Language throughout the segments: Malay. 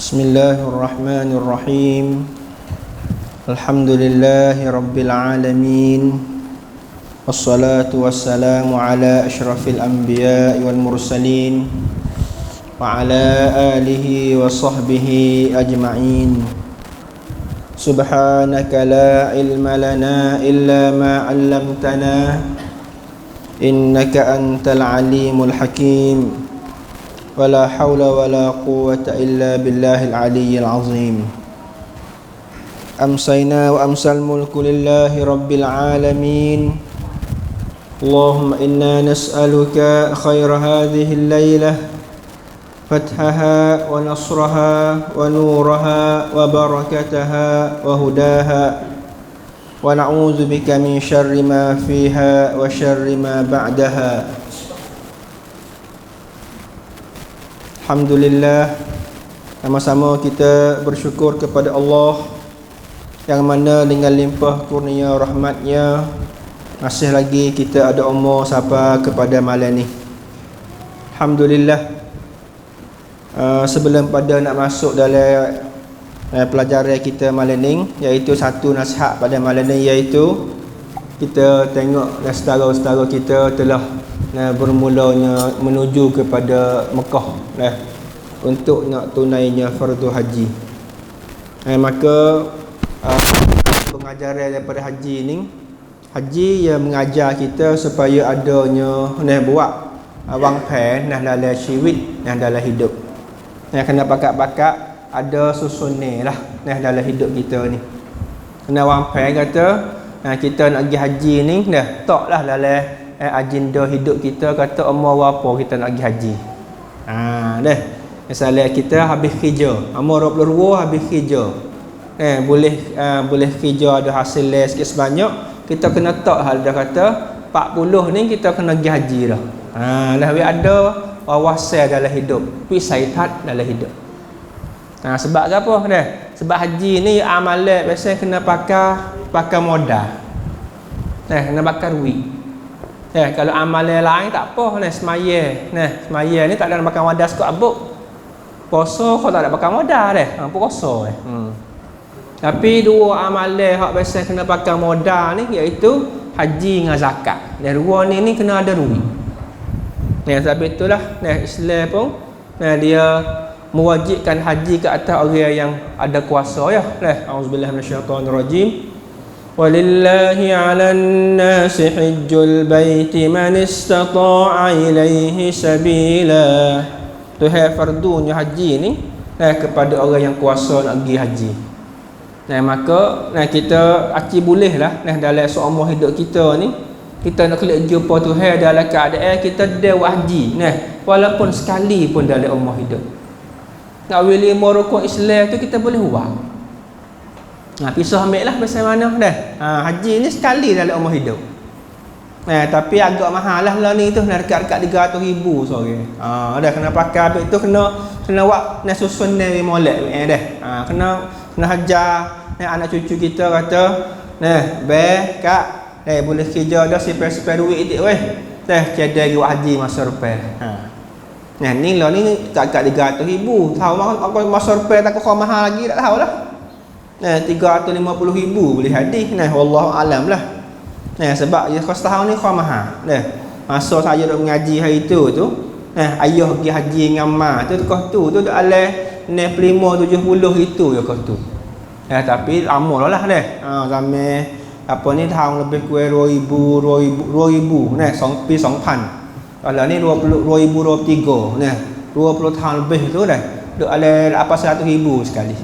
Bismillahirrahmanirrahim. Alhamdulillahi rabbil alamin. Wassalatu wassalamu ala asyrafil anbiya'i wal mursalin wa ala alihi wa sahbihi ajma'in. Subhanaka la ilma lana illa ma 'allamtana innaka antal alimul hakim. ولا حول ولا قوة إلا بالله العلي العظيم. أمسينا وأمسى الملك لله رب العالمين. اللهم إنا نسألك خير هذه الليلة، فتحها ونصرها ونورها وبركتها وهداها، ونعوذ بك من شر ما فيها وشر ما بعدها. Alhamdulillah, sama-sama kita bersyukur kepada Allah yang mana dengan limpah kurnia rahmatnya masih lagi kita ada umur sampai kepada malam ni. Alhamdulillah. Sebelum pada nak masuk dalam pelajaran kita malam ni, iaitu satu nasihat pada malam ni, iaitu kita tengok saudara-saudara kita telah bermulanya menuju kepada Mekah untuk nak tunainya fardu haji. Maka pengajaran daripada haji ni, haji yang mengajar kita supaya adanya buat wang pen dalam syawit dalam hidup. Kena bakat-bakat ada susunan lah dalam hidup kita ni. Kena wang pen kata kita nak pergi haji ni taklah dalam agenda hidup kita, kata umur berapa kita nak pergi haji. Misalnya kita habis kerja, umur 22 habis kerja. Boleh kerja ada hasil sikit sebanyak, kita kena tak hal dah kata 40 ni kita kena pergi haji dah. Dah ada wawasan dalam hidup, pisaitat dalam hidup. Sebab apa dah? Sebab haji ni amalan biasa kena pakai modal. Kena bakar duit. Kalau amalan lain tak apa, semaya ni tak ada nak makan modal sekut abuk. Puasa kau tak ada makan modal puasa Tapi dua amalan hak biasa kena pakai modal ni, iaitu haji dengan zakat. Dua ni kena ada duit. Sebab itulah Islam pun dia mewajibkan haji ke atas orang yang ada kuasa ya. Auzubillahi minasyaitonirrajim. Walillahi 'alan nasi hajjul baiti man istata'a ilaihi sabila. Tuhan fardunya haji ni kepada orang yang kuasa nak pergi haji. Maka kita boleh lah dalam seumur hidup kita ni, kita nak kelak jumpa Tuhan dalam keadaan kita buat haji walaupun sekali pun dalam umur hidup. Nak wili 5 rukun Islam tu kita boleh buat. Pisah ambil lah pasal mana haji ni sekali dalam umur hidup. Tapi agak mahal lah ni tu, dekat-dekat 300,000 seorang. Dah kena pakai habis tu kena buat susun ni molek kena hajar anak cucu kita kata kak boleh kerja dah simpan duit dik weh. Tiada lagi buat haji masa depan. Ni lah ni dekat 300,000. Tahu masa depan tak kau mahal lagi tak tahu lah. 350,000 boleh hadis. Wallahu alam lah. Sebab kos tahun ni kau mahal. Masa saya duk mengaji hari tu ayah pergi haji dengan mak tu kos tu alai 65 70 itu ya kos tu. Tapi lama lah zaman apa ni tahun lebih kurang 2000 sampai 2000. Kalau ni 2023 20 tahun lebih tu duk alai apa 100,000 sekali.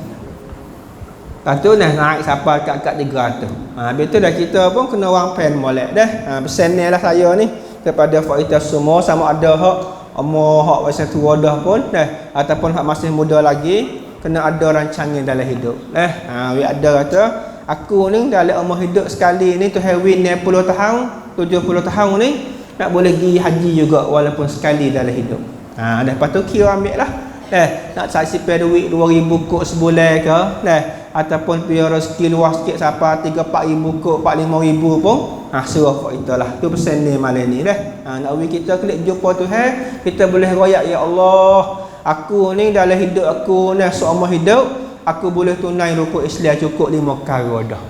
Lepas tu naik sampai kat 300. Habis tu dah kita pun kena wang pen molek pesan ni lah saya ni kepada kita semua, sama ada hak umur hak masa tua dah pun ataupun hak masih muda lagi, kena ada rancangan dalam hidup. Ada kata aku ni dalam umur hidup sekali ni tu Hewin 60 tahun 70 tahun ni nak boleh pergi haji juga walaupun sekali dalam hidup. Lepas tu kira ambil lah nak cari simpan duit 2,000 kok sebulan ke ataupun biar rezeki luas sikit sampai 3-4 ribu kot, 4-5 ribu pun suruh kau itulah. Tu pesan ni malam ni nak kita klik jumpa Tuhan, kita boleh royak, ya Allah, aku ni dalam hidup aku ni seumur hidup aku boleh tunai rukun Islam cukup 5 perkara dah.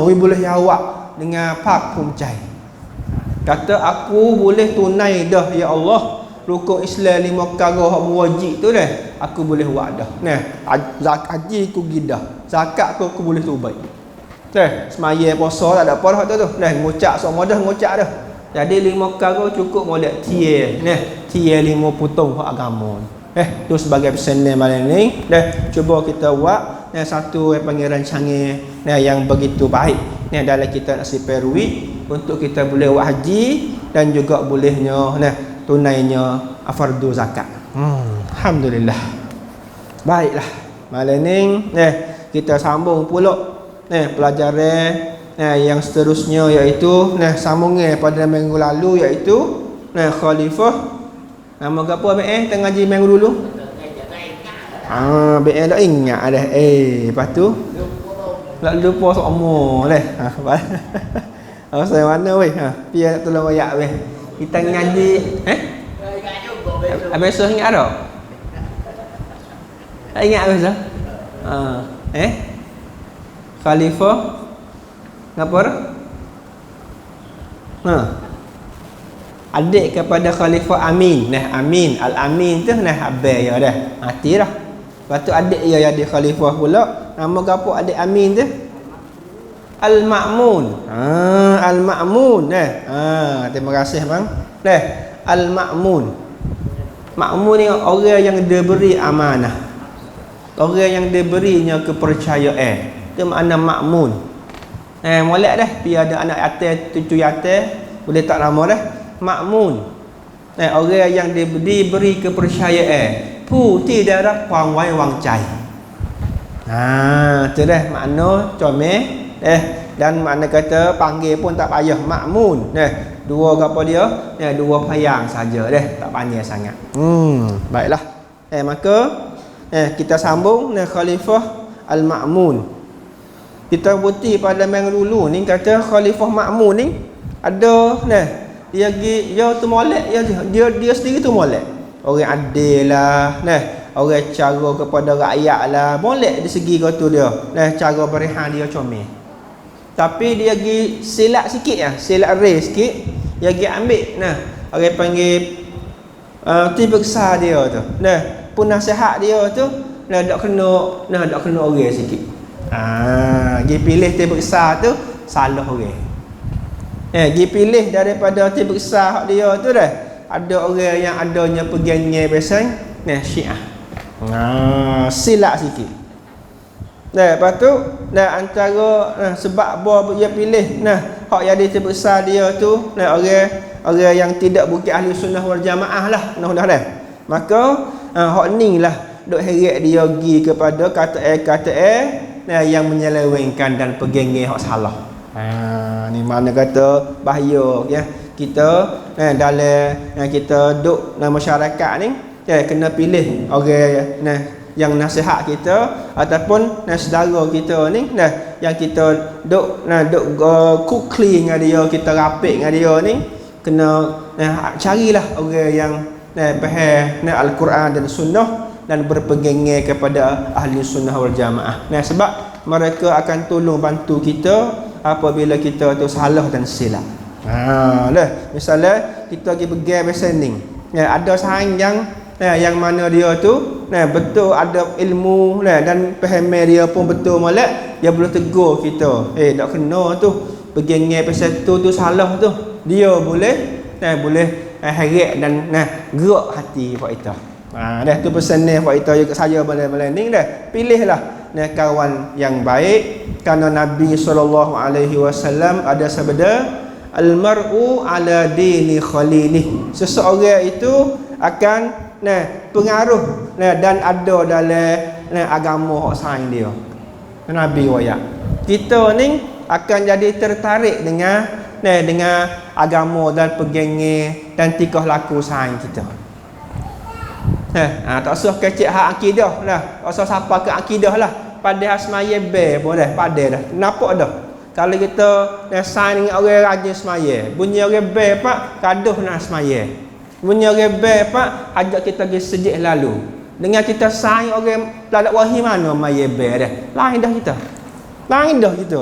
We boleh jawab dengan pak kumcai. Kata aku boleh tunai dah ya Allah rukun Islam 5 perkara hak wajib tu dah. Aku boleh buat dah. Nah, haji aku pergi dah. Zakat aku boleh tubai. Semaya puasa tak ada apa dah tu. Nah, ngucap semua dah ngucap dah. Jadi 5 perkara cukup molek tier. Nah, tier 5 putung hak agama. Tu sebagai pesanan malam ni. Dah cuba kita buat satu panggil rancangan yang begitu baik. Dalam kita nak siperui untuk kita boleh buat haji dan juga bolehnya tunainya fardu zakat. Alhamdulillah. Baiklah. Malam ni kita sambung pula pelajaran yang seterusnya iaitu sambungan pada minggu lalu iaitu khalifah nama apa tengah ngaji minggu dulu. BN dah ingat dah. Lepas tu nak lupa semua dah. Saya mana weh? Biar nak tolong royak weh. Kita ngaji besok ingat tak? Tak ingat besok? Khalifah ngapa dah? Adik kepada Khalifah Amin. Amin, Al-Amin tu abang ya dah. Mati dah. Lepas tu adik dia jadi khalifah pula. Nama gapo adik Amin tu? Al-Ma'mun. Al-Ma'mun terima kasih bang. Al-Ma'mun. Ma'mun ni orang yang diberi amanah. Orang yang diberinya kepercayaan. Itu makna Ma'mun. Molek dah biar ada anak yatim, cucu yatim, boleh tak nama dah. Ma'mun. Orang yang diberi kepercayaan. Putih darah wang wai wang cai. Tu dah makna comel. Dan makna kata panggil pun tak payah Ma'mun. Dua apa dia? Dua payang saja dah, tak panjang sangat. Baiklah. Maka kita sambung Khalifah Al-Ma'mun. Kita bukti pada minggu dulu ni kata Khalifah Ma'mun ni ada dia tu molek dia sendiri tu molek. Orang adil lah, orang cara kepada rakyat lah, molek di segi kata dia. Cara berihan dia comel. Tapi dia pergi silap sikit ya, silap race sikit, dia pergi ambil orang panggil tiba besar dia tu. Penasihat dia tu dak kena orang sikit. Pergi pilih tiba besar tu salah orang. Pergi pilih daripada tiba besar dia tu dah. Ada orang yang adanya pegangnya biasanya Syiah. Silap sikit. Lepas tu antara sebab dia pilih hak yang dia terbesar dia tu orang yang tidak bukan ahli sunnah wal jamaah lah dah. Maka hak ni lah duk heret dia pergi kepada kata yang menyelewengkan dan pegangnya hak salah. Ni mana kata bahaya ya. Kita dalam kita duduk dalam masyarakat ni kena pilih orang yang nasihat kita ataupun saudara kita ni yang kita duk kukli dengan dia, kita rapik dengan dia ni, kena carilah orang yang faham Al-Quran dan Sunnah dan berpegang kepada ahli sunnah wal jamaah. Sebab mereka akan tolong bantu kita apabila kita tu salah dan silap. Misalnya kita pergi pegang pesaning. Ada sahaja yang mana dia tu betul ada ilmu dan pahaman dia pun betul molek, dia boleh tegur kita. Tak kena tu pegang pasal tu salah tu. Dia boleh heret dan gerak hati buat kita. Dah tu pesanan buat kita juga saya malam-malam ni dah. Pilihlah kawan yang baik kerana Nabi SAW ada sabda al-mar'u ala dini khalilih. Seseorang itu akan pengaruh dan ada dalam agama hak saing dia. Nabi wayak. Kita ni akan jadi tertarik dengan agama dan pegangnya dan tingkah laku saing kita. Tak usah kecek hak akidah lah. Tak usah siapa ke akidah lah. Pada semaya pun dah, pada dah. Nampak dah. Kalau kita sign dengan orang rajin semaya, bunyi orang pak kaduh nak semaya. Punya orang pak ajak kita pergi sejik lalu. Dengan kita sayang orang peladak wahai mana mai ber dah. Lain dah kita. Lain dah kita.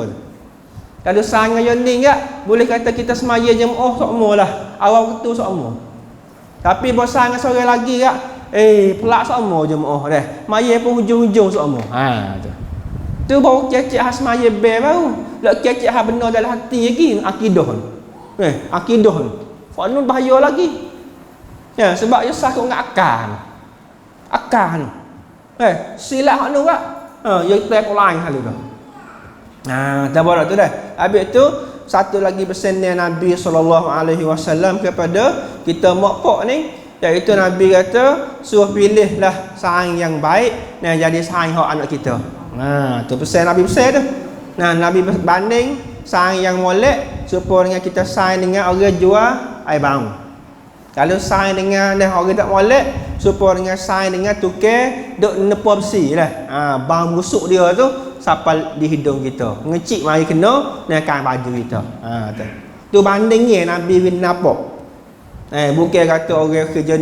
Kalau sayang yang ni enggak boleh kata kita semaya jemaah sokmo lah. Awal waktu sokmo. Tapi bos sayang seorang lagi enggak pelak sokmo jemaah dah. Maya pun hujung-hujung sokmo. Ha tu. Tu baru kecek khas maya ber baru. Lak kecek khas benar dalam hati lagi akidah. Akidah. Fa'nun bahaya lagi. Ya, sebab dia sakut dengan akal. Akal. Silap hak nu kak. Ya tak lain hal tu. Tabarak tu dah. Habis tu satu lagi pesan Nabi SAW kepada kita mokpok ni, iaitu Nabi kata suruh pilihlah saing yang baik dan jadi saing hak anak kita. Tu pesan Nabi pesan tu. Nabi banding saing yang molek supaya dengan kita saing dengan orang jual air bau. Kalau saing dengan orang tak molek supaya dengan saing dengan tukar duk nepa besi lah. Bau busuk dia tu sampai di hidung kita. Ngecik mari kena dengan kain baju kita. Tu bandingnya Nabi bin Napok. Bukan kata orang kerja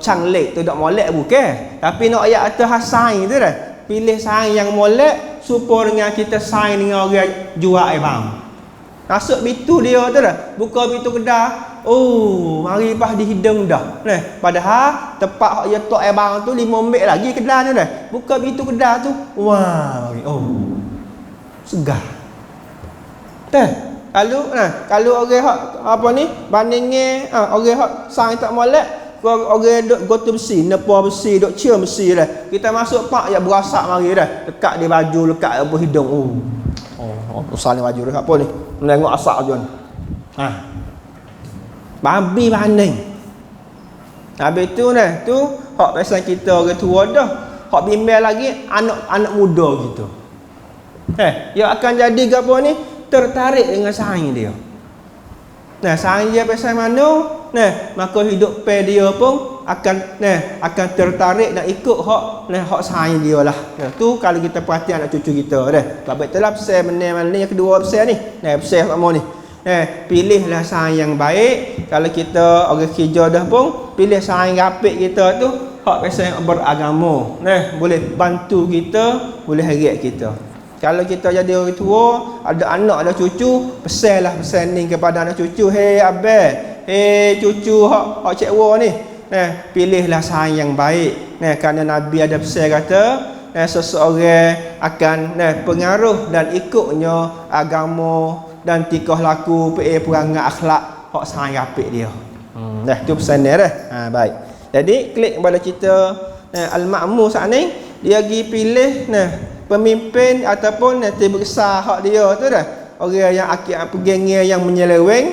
canglek tu tak molek bukan. Tapi nak ayat atas saing tu dah. Pilih saing yang molek supaya dengan kita saing dengan orang jual air bau. Masuk pintu dia tu dah. Buka pintu kedah. Mari pas di hidung dah. Padahal tempat hak dia tok air bau tu 5 minit lagi kedah tu dah. Buka pintu kedah tu. Wah, segar. Kalau orang hak apa ni bandingnya orang hak sang tak molek, orang duk gotu besi, nepa besi, duk cium besi dah. Kita masuk pak ya berasak mari dah. Lekat di baju, lekat apa hidung. Usah ni baju dia apa ni? Menengok asak je. Babi banding. Habis tu tu hak pasal kita orang tua dah. Hak bimbel lagi anak muda gitu. Dia akan jadi gapo ni? Tertarik dengan saing dia. Saing dia pasal mana? Maka hidup pe dia pun akan tertarik dan ikut hak saing dia lah. Tu kalau kita perhatian anak cucu kita dah. Sebab itulah pesan mana yang kedua pesan ni. Pesan sama ni. Pilihlah saing yang baik. Kalau kita orang kerja dah pun pilih saing apik kita tu hak pasal yang beragama. Boleh bantu kita, boleh harap kita. Kalau kita jadi orang tua, ada anak, ada cucu, pesan ni kepada anak cucu, hei abang, hei cucu hak cikgu ni, pilihlah saing yang baik. Kerana Nabi ada pesan kata, seseorang akan pengaruh dan ikutnya agama dan tikah laku, perangai akhlak hak saing apik dia. Tu pesan dia dah. Baik. Jadi klik kepada cerita Al-Ma'mur saat ni, dia pergi pilih pemimpin ataupun nanti besar hak dia tu dah. Orang yang akid pegangnya yang menyeleweng,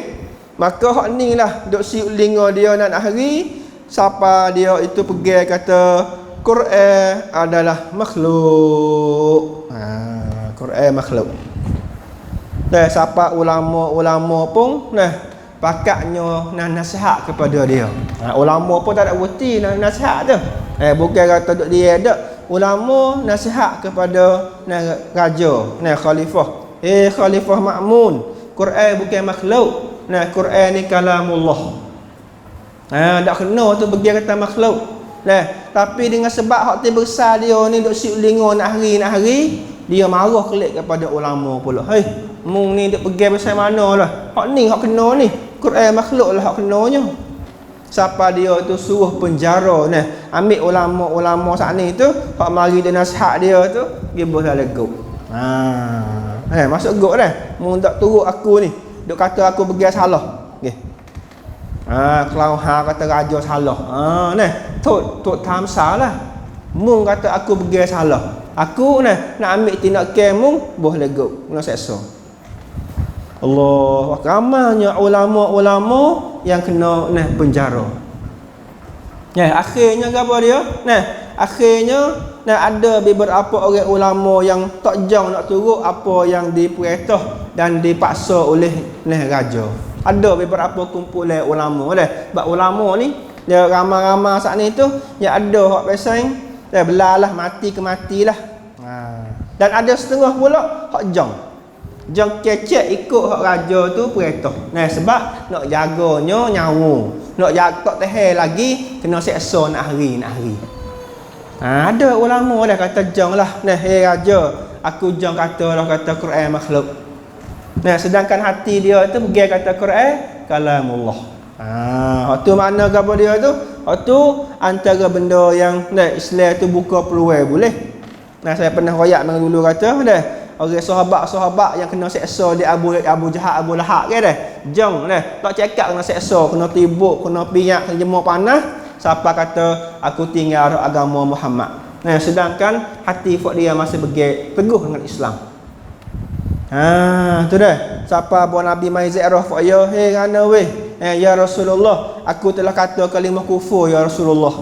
maka hak ni lah duk siuk linga dia nak hari siapa dia itu pegang kata Quran adalah makhluk. Quran makhluk. Siapa ulama-ulama pun pakatnya nasihat kepada dia. Ulama pun tak ada berhenti nasihat tu. Bukan kata duk dia dak. Ulama nasihat kepada raja, khalifah. Khalifah Ma'mun, Quran bukan makhluk. Quran ni kalamullah. Tak kena tu bagi kata makhluk. Tapi dengan sebab hak tu besar dia ni duk siuk linga nak hari, dia marah kelik kepada ulama pula. Mung ni duk pergi pasal mana lah. Hak ni hak kena ni. Quran makhluk lah hak kenanya. Siapa dia tu suruh penjara ambil ulama-ulama saat ni tu hak mari dia nasihat dia tu dia boleh legok. Masuk gok dah. Mung tak turut aku ni duk kata aku pergi salah. Kalau kata raja salah. Tok tam salah. Mung kata aku pergi salah. Aku nak ambil tindakan mung boleh legok. Kena seksa. Allah, ramanya ulama-ulama yang kena penjara. Akhirnya apa dia? Akhirnya ada beberapa orang ulama yang tak jauh nak turut apa yang diperintah dan dipaksa oleh raja. Ada beberapa kumpulan ulama sebab ulama ni dia ramai-ramai saat ni tu yang ada hak pesaing belalah mati ke matilah. Dan ada setengah pula hak jang. Jong kecek ikut hak raja tu perintah. Nah, sebab nak jaganya nyawa. Nak jaga tak tahan lagi kena seksa nak hari. Ada ulama dah kata jong lah. Nah, raja, aku jong kata Quran makhluk. Nah, sedangkan hati dia tu pergi kata Quran kalamullah. Hak tu makna apa dia tu? Hak tu antara benda yang Islam tu buka peluang boleh. Nah, saya pernah royak dulu kata dah. Orang sahabat-sahabat yang kena seksa di Abu Jahal, Abu Lahab ke dah. Jong tak cakap kena seksa, kena tibuk, kena piyak, kena jemur panas. Siapa kata aku tinggal agama Muhammad. Nah, sedangkan hati dia masih teguh dengan Islam. Tu dah. Siapa buat Nabi mai ziarah fak ya, ngana weh. Ya Rasulullah, aku telah kata kalimah kufur ya Rasulullah.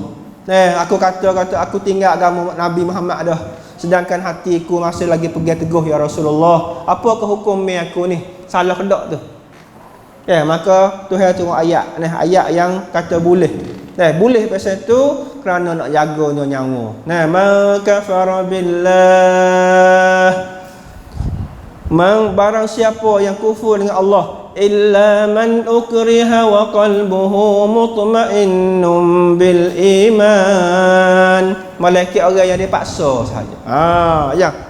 Aku kata aku tinggal agama Nabi Muhammad dah. Sedangkan hatiku masih lagi pegang teguh ya Rasulullah. Apakah hukumnya aku ni? Salah kedak tu. Maka Tuhan turun ayat. Ayat yang kata boleh. Boleh pasal tu kerana nak jaganya nyawa. Ma kafara billah. Barang siapa yang kufur dengan Allah illa man ukriha wa qalbuhu mutmainnun bil iman. Malaikat orang yang dipaksa saja.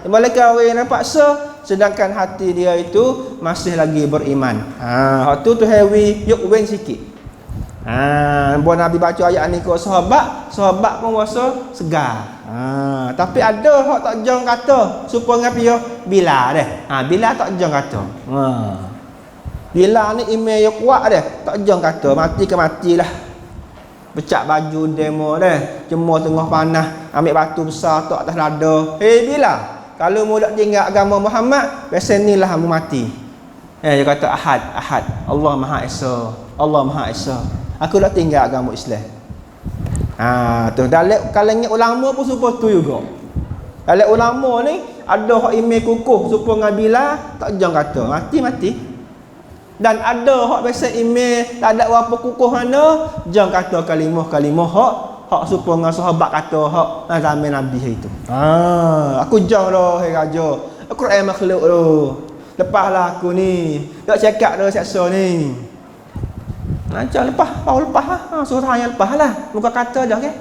Malaikat orang yang dipaksa sedangkan hati dia itu masih lagi beriman. Hak tu heavy yuk wen sikit. Buat Nabi baca ayat ni ke sahabat pun rasa segar. Tapi ada hak tak jong kata supaya ngapi yo bila dah. Bila tak jong kata. Bila ni email yang kuat dah, tak jong kata mati ke matilah. Becak baju demo dah, jemur tengah panas, ambil batu besar tok atas dada. Bila kalau mu nak tinggal agama Muhammad, biasa inilah mu mati. Dia kata ahad, Allah Maha Esa. Aku nak tinggal agama Islam. Tu dalam kalangan ulama pun supaya tu juga. Dalam ulama ni ada hak email kukuh supaya ngabila tak jong kata mati. Dan ada hak biasa email tak ada apa kukuh mana jong kata kalimah hak supaya sahabat kata hak zaman Nabi itu. Aku jong dah raja. Aku Quran makhluk tu. Lepaslah aku ni. Tak cakap dah seksa ni. Jangan lepas suruh hanya lepaslah. Muka kata dah ke.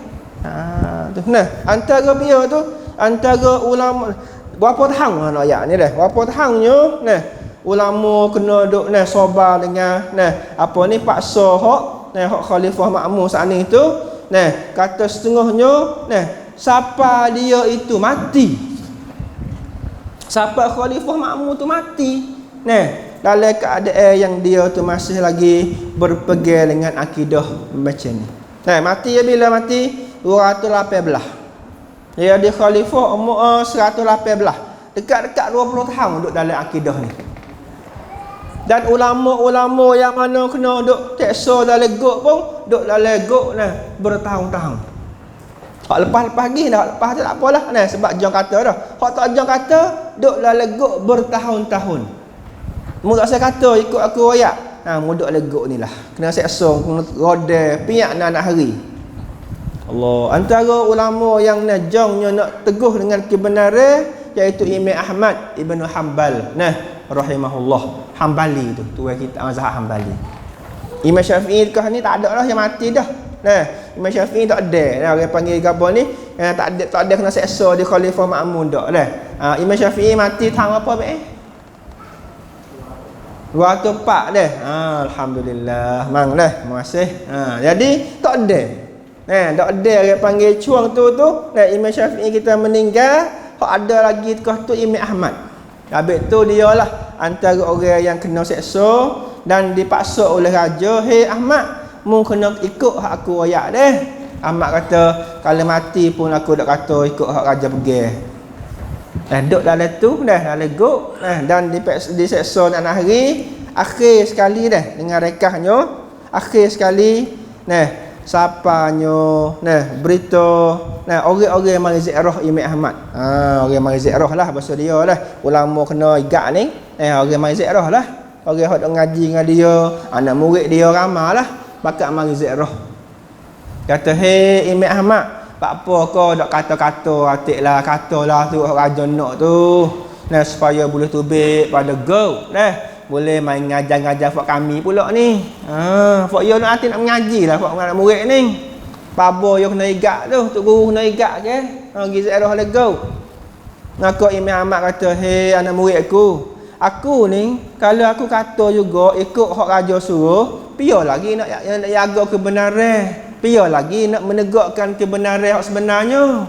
Tu. Antara dia tu antara ulama berapa tahun ayat ni dah. Berapa tahunnya ulama kena duk sabar dengan apa ni paksa hak khalifah Ma'mun saat ni tu kata setengahnya siapa dia itu mati. Siapa khalifah Ma'mun tu mati. Dalam keadaan yang dia tu masih lagi berpegang dengan akidah macam ni. Mati bila mati 218. Dia khalifah umur 118. Dekat-dekat 20 tahun duduk dalam akidah ni. Dan ulama-ulama yang mana kena duk teksa dalam gok pun duk dalam gok bertahun-tahun. Hak lepas lagi dah, lepas tu tak apalah sebab jong kata dah. Hak tak jong kata duk dalam gok bertahun-tahun. Mu tak saya kata ikut aku royak. Mu duk dalam gok ni lah. Kena seksa, kena roda piyak nak hari. Allah, antara ulama yang jongnya nak teguh dengan kebenaran iaitu Imam Ahmad Ibn Hanbal. Rahimahullah. Hambali tu kita mazhab Hambali. Imam Syafi'i kah ni tak ada lah yang mati dah. Imam Syafi'i tak ada. Orang panggil gapo ni tak ada kena seksa di khalifah Ma'mun dak dah. Imam Syafi'i mati tahun apa be? 204 dah. Alhamdulillah. Mang dah. Terima kasih. Jadi tak ada. Tak ada orang panggil cuang tu Imam Syafi'i kita meninggal, hak ada lagi kah tu Imam Ahmad. Habis tu dia lah antara orang yang kena seksa dan dipaksa oleh raja. Ahmad, mu kena ikut hak aku royak deh. Ahmad kata kalau mati pun aku dak kata ikut hak raja pergi. Duduk dalam tu dalam gok dan diseksa nak hari. Akhir sekali dengan rekahnya, akhir sekali sapanya berita orang-orang mari ziarah Imam Ahmad. Orang mari ziarah lah bahasa dia lah. Ulama kena igak ni orang mari ziarah lah. Orang hok ngaji dengan dia, anak murid dia ramai lah bakal mari ziarah. Kata Imam Ahmad, apa kau dak kata-kata atiklah katalah tu raja nak tu. Nah, supaya boleh tubik pada go. Nah, boleh main ngajar-ngajar fak kami pula ni. Fak yo nak hati nak mengaji lah fak anak murid ni. Babo yo kena igak tu, tok guru kena igak ke. Pergi ziarah le go. Maka Imam Ahmad kata, "Hei anak murid aku ni kalau aku kata juga ikut hak raja suruh, piye lagi nak jaga kebenaran. Piye lagi nak menegakkan kebenaran hak sebenarnya."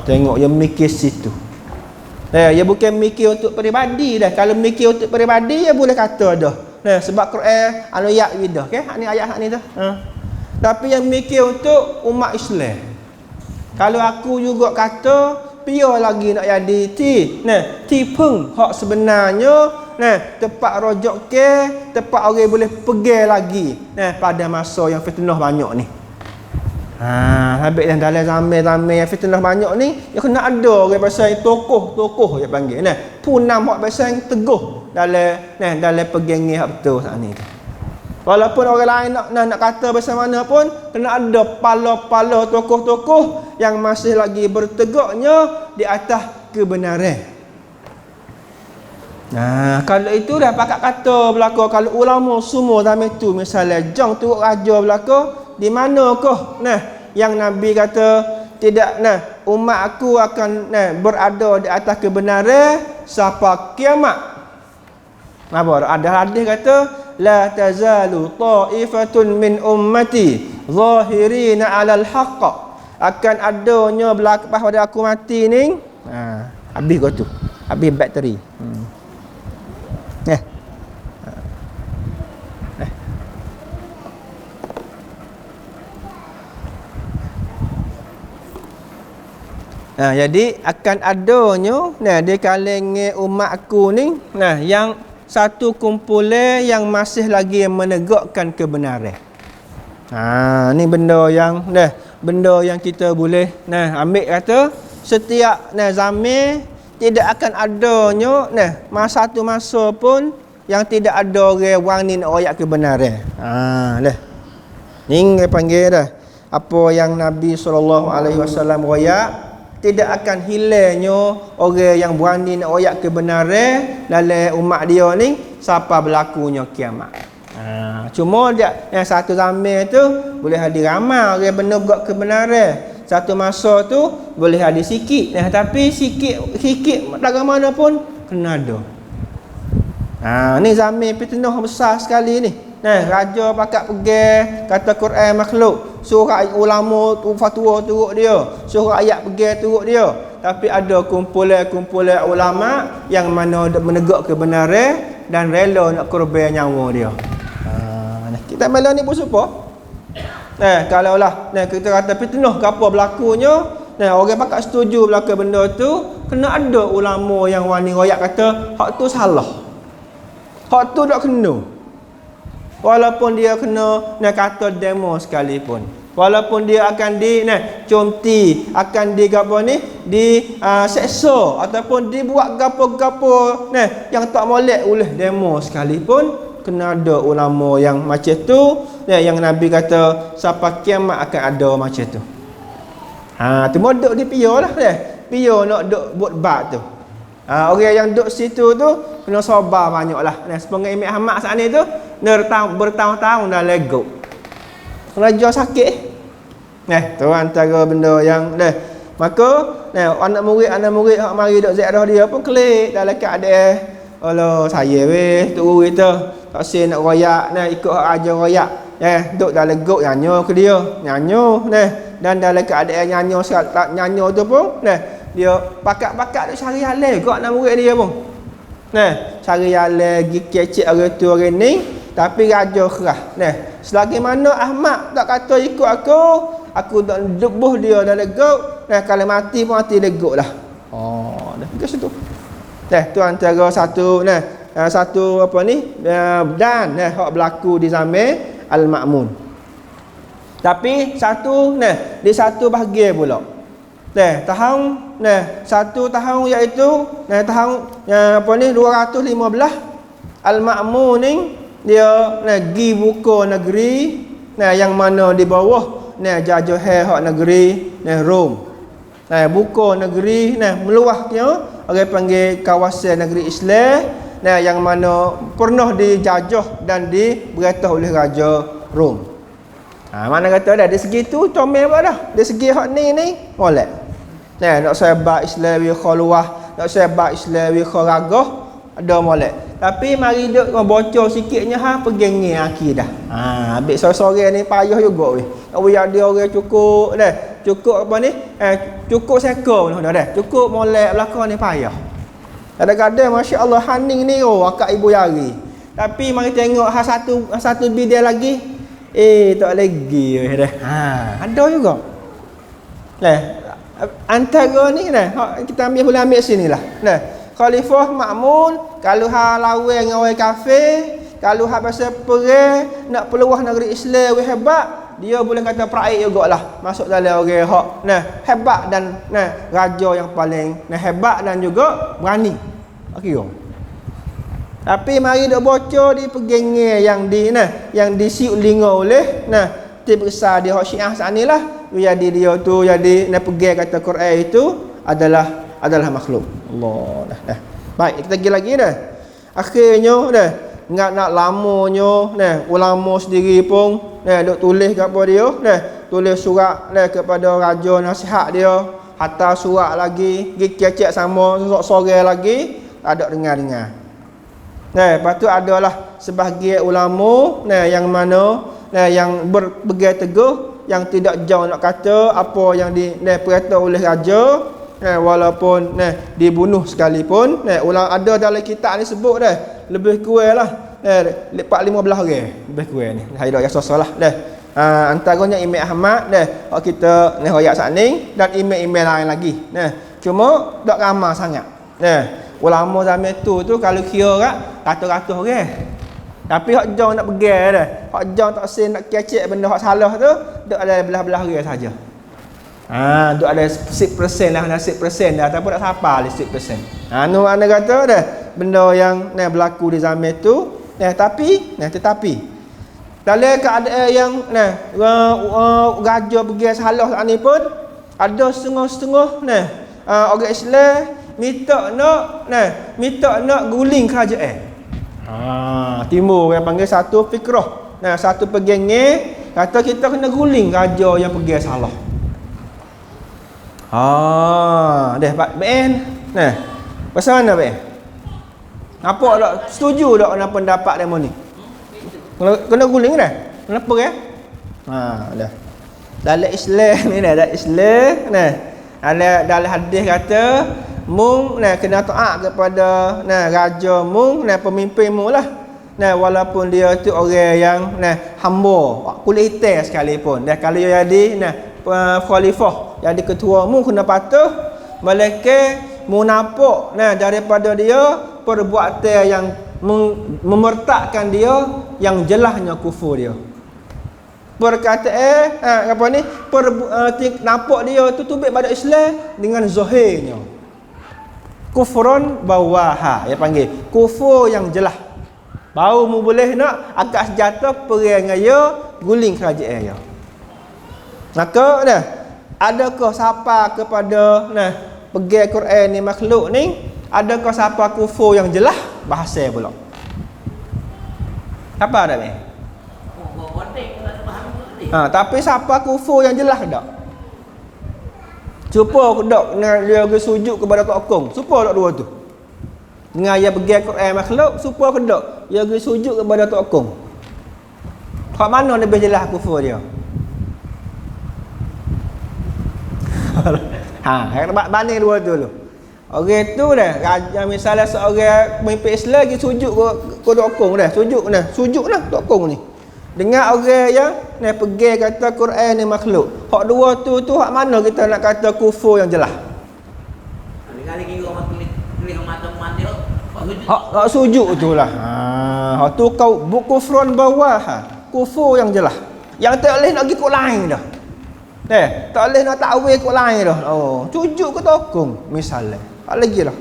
Tengok dia mikir situ. Dia bukan mikir untuk peribadi dah. Kalau mikir untuk peribadi dia boleh kata dah. Sebab Quran anu ayat widah ke? Ni ayat hak ni tu. Tapi yang mikir untuk umat Islam. Kalau aku juga kata piye lagi nak jadi ti peng hak sebenarnya tempat rojok ke, tempat orang boleh pergi lagi pada masa yang fitnah banyak ni. Habis dalam zaman yang fitnah banyak ni, dia kena ada orang pasal tokoh dia panggil punam hak pasal teguh dalam pegangan hak betul saat ni. Walaupun orang lain nak kata pasal mana pun, kena ada pala-pala tokoh-tokoh yang masih lagi bertegaknya di atas kebenaran. Kalau itu dah pakat kata belaka, kalau ulama semua zaman tu misalnya jang turut raja belaka, di manakah yang Nabi kata tidak umat aku akan berada di atas kebenaran sampai kiamat. Apa ada hadis kata la tazalu ta'ifatun min ummati zahirina 'alal haqq, akan adanya berlaku pada aku mati ni habis kau tu, habis bateri. Jadi akan adanya di kalangan umat aku ni yang satu kumpulan yang masih lagi menegakkan kebenaran. Ni benda yang kita boleh ambil kata setiap zaman tidak akan adanya satu masa pun yang tidak ada orang wani nak royak kebenaran. Ni dia panggil dah apa yang Nabi SAW royak. Tidak akan hilangnya orang yang berani nak royak kebenaran dalam umat dia ni sampai berlakunya kiamat. Cuma dia yang satu zaman tu boleh ada ramai orang benar buat kebenaran. Satu masa tu boleh ada sikit. Tapi sikit dalam mana pun kena ada. Ni zaman fitnah besar sekali ni. Raja pakat pergi kata Quran makhluk, suruh ulama fatwa turut dia, suruh ayat pergi turut dia. Tapi ada kumpulan ulama yang mana menegak kebenaran dan rela nak korban nyawa dia. Kita malam ni pun serupa. Kalau lah kita kata fitnah ke apa berlakunya, orang pakat setuju berlaku benda tu, kena ada ulama yang wani royak kata hak tu salah, hak tu tak kena. Walaupun dia kena kata demo sekalipun, walaupun dia akan comti, akan seksa ataupun dibuat gapo-gapo yang tak molek oleh demo sekalipun, kena ada ulama yang macam tu yang Nabi kata sampai kiamat akan ada macam tu. Cuma duk di piyo lah piyo nak duk buat bab tu. Orang yang duduk situ tu kena sabar banyaklah. Sepengah Imam Ahmad saat ni tu bertahun-tahun dah legok. Raja sakit. Tu antara benda yang maka anak murid hak mari duk ziarah dia pun kelik dalam keadaan Allah saya tok guru kita tak sen nak royak ikut hak raja royak. Duk dah legok nyanyo ke dia. Nyanyo dan dalam keadaan nyanyo tu pun dia pakat-pakat duk cari halal kau anak murid dia pun. Cari halal gi kecek orang tu orang ni, tapi raja kerah. Selagi mana Ahmad tak kata ikut aku tak debuh dia dah legok. Kalau mati pun mati legok lah. Dah ke situ. Tu antara satu apa ni dan hak berlaku di zaman Al-Ma'mun. Tapi di satu bahagian pula. Satu tahun iaitu tahun 215 Al-Ma'mun ni dia pergi buka negeri yang mana di bawah jajahan hak negeri Rom. Buka negeri meluahnya orang panggil kawasan negeri Islam, nah yang mana pernah dijajah dan diberatah oleh Raja Rom. Mana kata dah dari segi tu comel apa dah. Dari segi hak ni molek. Nah, nak sahabat Islam wi khaluah, nak sahabat Islam wi kharagah, ada molek. Tapi mari duk bocor sikitnya pegengi akidah. Ambil sore-sore ni payah juga weh. Nak buat dia orang cukup dah. Cukup apa ni? Cukup seko dah. Cukup molek belakang ni payah. Kadang-kadang masya-Allah haning ni akak ibu yari. Tapi mari tengok satu bidang lagi. Tak lagi weh dah. Ada juga. Antara ni kita ambil sinilah. Khalifah Ma'mun kalau lawan dengan orang kafir, kalau pasal perang nak peluah negeri Islam hebat, dia boleh kata praik jugalah masuk dalam orang hak hebat dan raja yang paling hebat dan juga berani. Okey. Tapi mari dak bocor di pegengi yang disiuk linga oleh tim besar dia hak Syiah sanilah, jadi dia tu jadi pegang kata Quran itu adalah makhluk Allah dah. Baik, kita pergi lagi dah. Akhirnya dah nak lamanya ulama sendiri pun duk tulis kat apa dia tulis surat kepada raja nasihat dia, hantar surat lagi, pergi kecek sama sore lagi tak ada dengar. Lepas tu adalah sebahagian ulama yang mana yang berpegang teguh yang tidak jauh nak kata apa yang diperintah oleh raja, walaupun dibunuh sekalipun. Ada dalam kitab ni sebut lebih kurang lah 4-15 orang lebih kurang ni. Saya dak rasa salah antaranya Imam Ahmad kita royak sat ni dan imam-imam lain lagi. Cuma dak ramai sangat. Ulama zaman tu kalau kira ratus-ratus orang. Tapi hak jauh nak pegang hak jauh tak sen nak kecek benda hak salah tu dak ada belah-belah orang saja. Duk ada 10% lah, 10% dah ataupun tak siapa le 10%. Nu anda kata benda yang berlaku di zaman tu tetapi dalam keadaan yang raja pergi salah ni pun ada setengah-setengah orang Islam minta nak guling kerajaan. Timur yang panggil satu fikrah. Satu pegengi kata kita kena guling raja yang pergi salah. Pak Ben. Pasal mana Ben? Nampak tak? Setuju tak dengan pendapat demo ni? Kena guling dah. Kenapa ya? Dah. Dalam Islam ni dalam Islam dalam hadis kata mung kena taat kepada raja mung pemimpin mung lah. Walaupun dia tu orang yang hamba kulit hitam sekalipun. Kalau dia jadi khalifah jadi ketua mu kena patuh, malaikat mu nampak daripada dia perbuatan yang memertakkan dia yang jelasnya kufur dia. Perkataan apa ni nampak dia tu tubik pada Islam dengan zahirnya. Kufrun bawaha dia panggil kufur yang jelas. Baru mu boleh nak akak senjata perang dengan dia, guling kerajaan dia. Maka adakah siapa kepada pegang Quran ni makhluk ni, adakah siapa kufur yang jelas bahasa pula. Apa dah ni? Tapi siapa kufur yang jelas tak? Cuba dak dia pergi sujud kepada Tok Kong. Supa tak dua tu? Dengan dia pegang Quran makhluk, supa ke dak? Dia pergi sujud kepada Tok Kong. Hak mana lebih jelas kufur dia? Banding dua tu dulu. Orang tu raja misalnya seorang pemimpin Islam lagi sujud ke Tok Kong sujud Tok Kong ni. Dengan orang yang pegang kata Quran ni makhluk. Hak dua tu hak mana kita nak kata kufur yang jelas? Hak sujud tu lah. Hak tu kau kufrun bawah. Kufur yang jelas. Yang tak boleh nak pergi kod lain dah. Tak boleh nak takwil kod lain dah. Sujud ke Tok Kong misalnya. Tak lagi lah.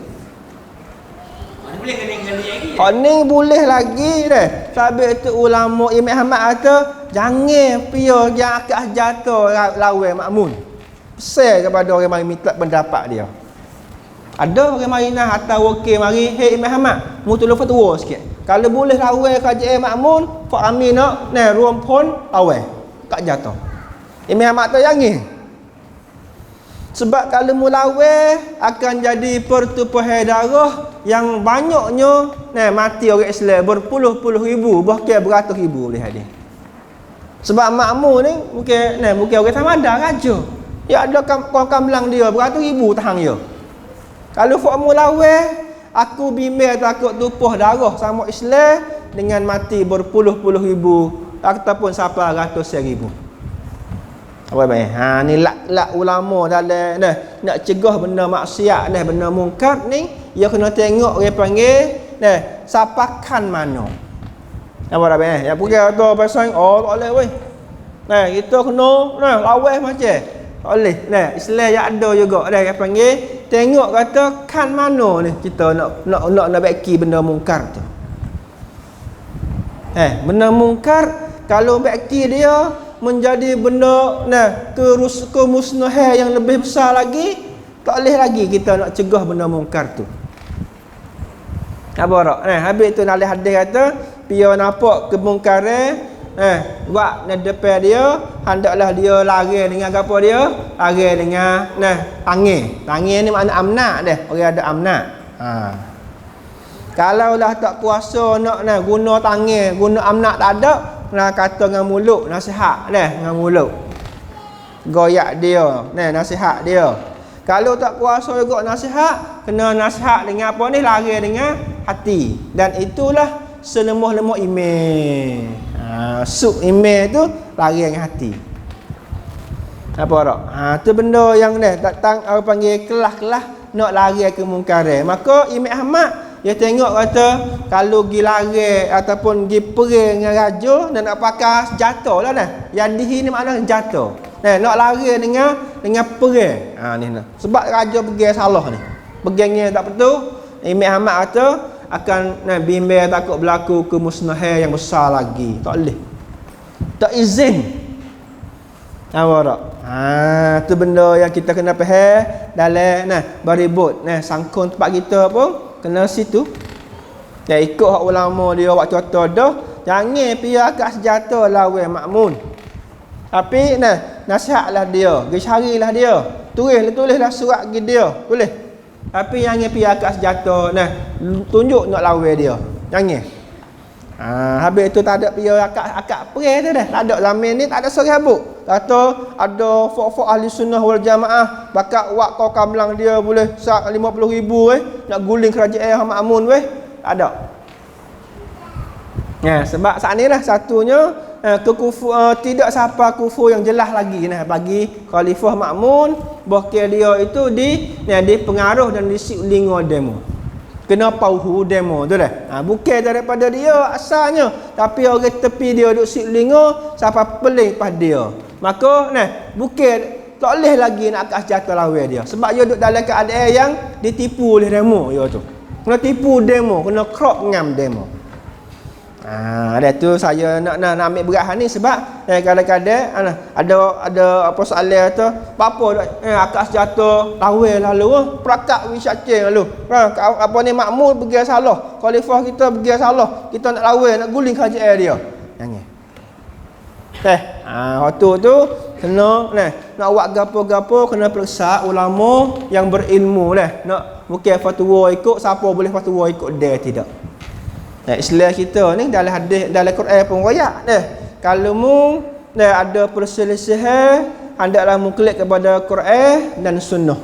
Ni boleh lagi Sebab tu ulama Imam Ahmad kata jangan pia yang akak jatuh lawan makmun. Pesan kepada orang yang minta pendapat dia. Ada orang mari nah atau okey mari, "Hei Imam Ahmad, mu tolong fatwa sikit. Kalau boleh lawan kerajaan makmun, Pak Amin nak ruang pun lawan. Tak jatuh." Imam Ahmad tu yang sebab kalau mu lawan akan jadi pertumpahan darah yang banyaknya mati orang Islam berpuluh-puluh ribu, bahkan beratus ribu boleh ada. Sebab makmur ni mungkin orang Samadan raja. Ya ada kaum-kaum dia beratus ribu tahan dia. Kalau fakmu lawan, aku bimbang takut tumpah darah sama Islam dengan mati berpuluh-puluh ribu ataupun sampai ratus ribu. Apa baik? Ni lak ulama dalam nak cegah benda maksiat benda mungkar ni, dia kena tengok orang panggil sapakan mana. Apa baik? Ya bukan ada pasal tak boleh weh. Kita kena lawan macam oleh Islam yang ada juga dia panggil tengok kata kan mana ni kita nak baiki benda mungkar tu. Benda mungkar kalau baiki dia menjadi benda kemusnahan yang lebih besar lagi, tak boleh lagi kita nak cegah benda mungkar tu. Apa rak? Habis tu dalam hadis kata dia nampak kemungkaran buat di depan dia, hendaklah dia lari dengan apa dia? Lari dengan tangan. Tangan ni makna amnak dah. Orang ada amnak. Kalau lah tak kuasa nak guna tangan, guna amnak tak ada, kata dengan mulut, nasihat dengan mulut. Goyak dia, nasihat dia. Kalau tak kuasa juga nasihat, kena nasihat dengan apa ni? Lari dengan hati. Dan itulah selemah-lemah iman. Suk iman tu lari dengan hati. Apa tak? Tu benda yang datang orang panggil kelah-kelah nak lari ke mungkaran. Maka Imam Ahmad dia tengok kata kalau pergi lari ataupun pergi perang dengan raja dan nak pakai senjata lah Yadihi ni makna senjata. Nak lari dengan perang. Ni sebab raja pergi salah ni. Perangnya tak betul. Imam Ahmad kata akan bimbang takut berlaku kemusnahan yang besar lagi. Tak boleh. Tak izin. Apa tak? Tu benda yang kita kena faham dalam beribut. Sangkun tempat kita pun kena situ. Ikut hak ulama dia buat contoh dah. Jangan pergi akak senjata lawan makmun. Tapi nasihatlah dia, carilah dia. Tulislah surat pergi dia. Boleh. Tapi jangan pergi akak senjata tunjuk nak lawan dia. Jangan. Habis tu tak ada pergi akak perang tu dah. Tak ada zaman ni tak ada seorang habuk. Kata ada fok-fok ahli sunnah wal jamaah bakat wak kau kamlang dia boleh 50,000 nak guling kerajaan makmun weh. Tak ada. Sebab saat ni lah satunya tidak siapa kufur yang jelas lagi bagi Khalifah Makmun, bahkan dia itu di pengaruh dan disiulingo demo. Kena pauhu demo tu dah. Bukan daripada dia asalnya, tapi orang tepi dia duk siulingo siapa peling pas dia. Maka bukan tak boleh lagi nak akak senjata lawan dia. Sebab dia duk dalam keadaan yang ditipu oleh demo dia tu. Kena tipu demo, kena crop ngam demo. Ada tu saya nak ambil berat ni sebab kadang-kadang ada apa soalan tu apa akak senjata lawan lalu perakak wisaceng lalu apa ni makmur pergi salah, khalifah kita pergi salah, kita nak lawan nak guling kerajaan dia. Jangan. Waktu tu kena nak buat gapo-gapo kena periksa ulama yang berilmu nak bukan fatwa ikut siapa boleh fatwa ikut dia tidak. Islam kita ni dalam hadis dalam Quran pun royak kalau mu ada perselisihan hendaklah mu klik kepada Quran dan sunnah